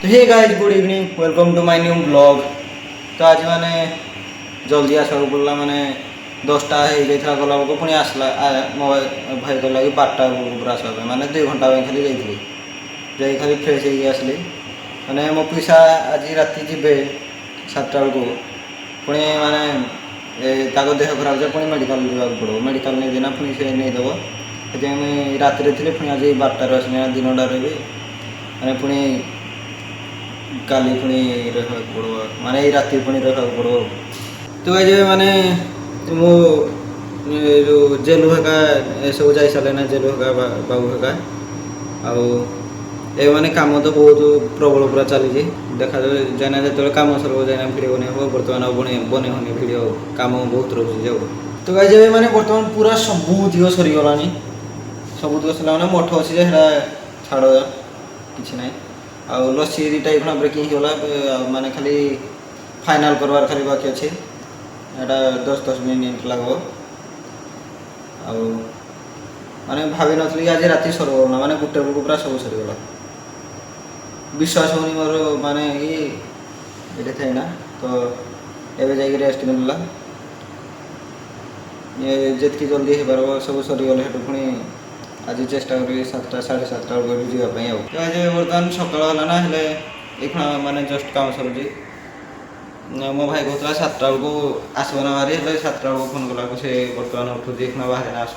Hey guys good evening welcome to my new blog. तो आज मैंने जल्दी आसा पड़ा मैंने 10टा हो गला बेलू पुणी आसला मो भाई कहला कि 12टा बेलू आसा मैंने 2 घंटा खाली जाइए खाली फ्रेश हो आसली मैंने मो पैसा आज राति जी 7टा बेलू पुणी मैंने देह खराब है पुणी मेडिकल जावाक पड़ो मेडिकल नहीं देना पुणी से नहींदेव से राति थी पुणी आज 12टार आसली दिनटा रही मैंने पुणी काली पुणी रखा पड़ो माने राति पुणी रखा पड़ो। तो ये माने मो जो जेलू हेका सब जा सारे ना जेलू हेका बाबू हेका आउ ए माने काम तो बहुत प्रबल पूरा चली देखा जाए जो कम सरब जाए भिड बन हम बर्तमान बने होनी भिड कम बहुत रोचे जाओ। तो गाइज मैंने बर्तमान पूरा सबूत सरीगला सबूत सर मैंने मठ अच्छे छाड़ कि ना आ लस्सी दुटा ये ब्रेकिंग होगा माने खाली फाइनाल करवार खाली बाकी अच्छे यहाँ 10-10 मिनट लगो माने भावी नी आज राति सरब ना माने गोटे बेलू पूरा सब सरीगला विश्वास होनी मोर माने ये थे ना। तो एवं जा रेस्ट मिलला ये जितकी जल्दी हो पार सब सरीगले पुणी आज चेष्टा करी 7टा 7:30 बेलू जावाई आज बर्तमान सकाल है ना ये माने जस्ट काम सरुची मो भाई कहता 7टा बेलू आसब ना बाहरी 7टा बेलू फोन कला से बर्तमान उठुची बाहर ना आस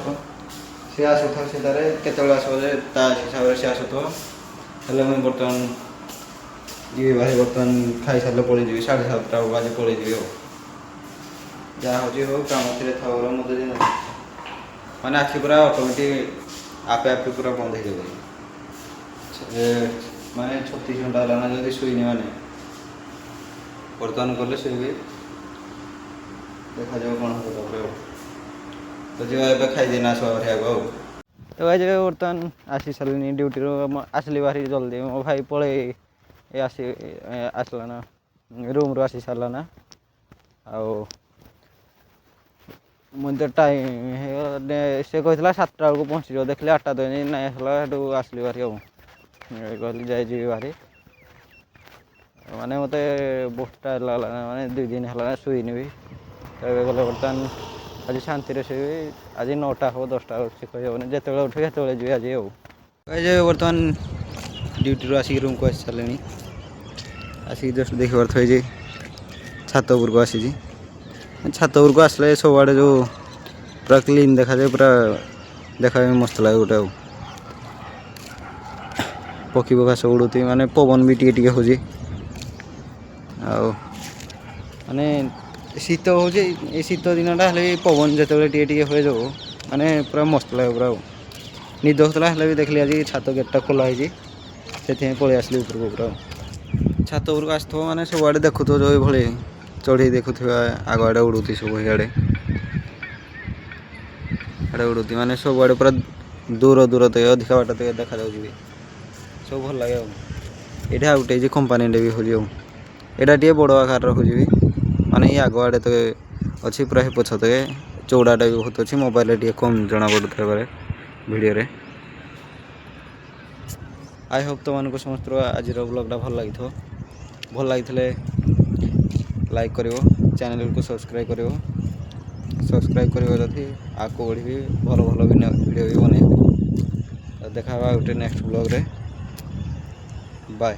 सी आसुथ से केत आसो हिसाब से आसुथ हेल्ले मुझे बर्तमान जी बाहर बर्तमान खाई सारे पलि 7:30 बेलू आज पलि जहाँ हो काम थे था मत माने आखि पूरा ऑटोमेटिक आपे आपे पूरा बंद हो माने 36 घंटा है जब शुईनि माने बर्तमान कले शुबी देखा जाओ कौन हो तो जो ए खाई आस बाहर आगो। तो आज बर्तमान आसी सारे ड्यूटी आसली बाहरी जल्दी मो भाई पड़े आसला ना रूम रू आसी सारा ना आउ मुझे टाइम से कहला 7टा बेलू पहुँच देखिए 8टा तो ना आसली बाहरी कहली जाए बाहरी माने मत बहुत टायर लगला माने 2 दिन है शुईनि भी तो गले बर्तमान आज शांति शुवी आज 9टा हो 10टा से कहने जिते उठे जो आज आज बर्तमान ड्यूटी आसिक रूम को आसी सारे आसिक जस्ट देख पारे छात उपर को आसी छात उपर को आसले सब आड़े जो पूरा क्लीन देखा जाए पूरा देखा मस्त लगे गोटे पक्षी पखा सब उड़ुती माने पवन भी टी हो माने शीत हो शीत दिन पवन जो टी हुए जो माने पूरा मस्त लगे पूरा निद होता है भी देखली आज छात गेटा खोलाई से पलि आसली ऊपर को पूरा छात उपरको आस मैंने सब आड़े देखु जो ये चढ़ी देखु आग आड़े उड़ुती सब आड़े आड़े उड़ुती माने सब आड़े पूरा दूर दूर तक अधिका बाट तक देखा जाऊँगी सब भल लगे ये गोटे कंपानी भी हो यहाँ टे बड़ आकार हो माने ये आग आड़े तक अच्छी पूरा पछ तक चौड़ाटा भी बहुत अच्छी मोबाइल टे कम जना पड़े वीडियो रे। आई होप तो मानक समस्त आज ब्लॉगटा भल लगी भल लगी लाइक करिवो चैनल को सब्सक्राइब करिवो सब्सक्राइब करिवो जदि आगो बढ़ी भल भल वीडियो भी बने देखा गोटे नेक्स्ट ब्लॉग रे बाय।